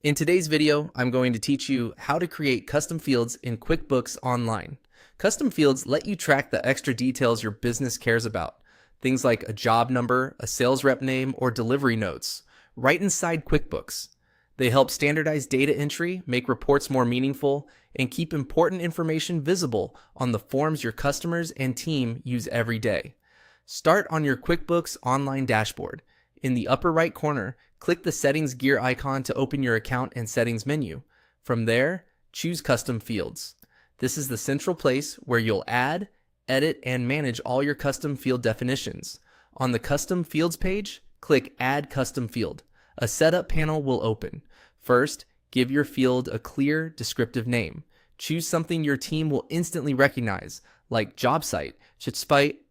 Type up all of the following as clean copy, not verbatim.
In today's video, I'm going to teach you how to create custom fields in QuickBooks Online. Custom fields let you track the extra details your business cares about, things like a job number, a sales rep name, or delivery notes, right inside QuickBooks. They help standardize data entry, make reports more meaningful, and keep important information visible on the forms your customers and team use every day. Start on your QuickBooks Online dashboard. In the upper right corner, click the Settings gear icon to open your account and settings menu. From there, choose Custom Fields. This is the central place where you'll add, edit, and manage all your custom field definitions. On the Custom Fields page, click Add Custom Field. A setup panel will open. First, give your field a clear, descriptive name. Choose something your team will instantly recognize, like job site,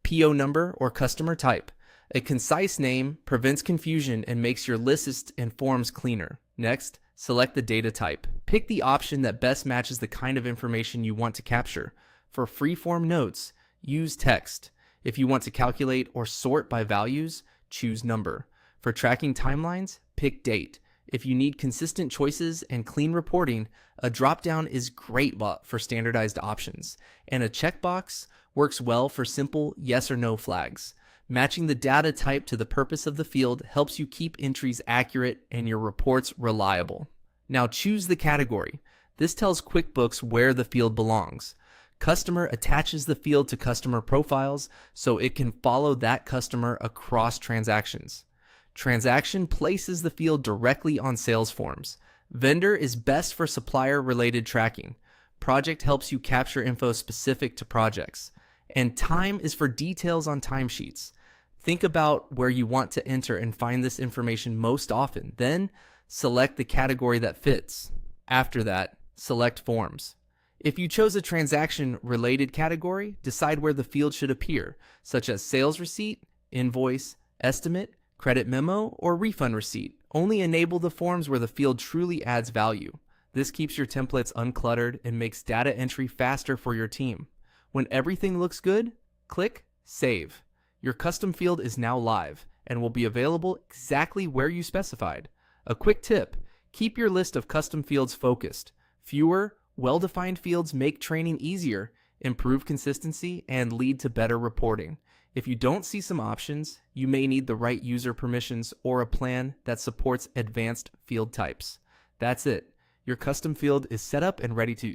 PO number, or customer type. A concise name prevents confusion and makes your lists and forms cleaner. Next, select the data type. Pick the option that best matches the kind of information you want to capture. For freeform notes, use text. If you want to calculate or sort by values, choose number. For tracking timelines, pick date. If you need consistent choices and clean reporting, a drop-down is great for standardized options, and a checkbox works well for simple yes or no flags. Matching the data type to the purpose of the field helps you keep entries accurate and your reports reliable. Now choose the category. This tells QuickBooks where the field belongs. Customer attaches the field to customer profiles so it can follow that customer across transactions. Transaction places the field directly on sales forms. Vendor is best for supplier-related tracking. Project helps you capture info specific to projects. And time is for details on timesheets. Think about where you want to enter and find this information most often. Then, select the category that fits. After that, select Forms. If you chose a transaction-related category, decide where the field should appear, such as sales receipt, invoice, estimate, credit memo, or refund receipt. Only enable the forms where the field truly adds value. This keeps your templates uncluttered and makes data entry faster for your team. When everything looks good, click Save. Your custom field is now live and will be available exactly where you specified. A quick tip: keep your list of custom fields focused. Fewer, well-defined fields make training easier, improve consistency, and lead to better reporting. If you don't see some options, you may need the right user permissions or a plan that supports advanced field types. That's it. Your custom field is set up and ready to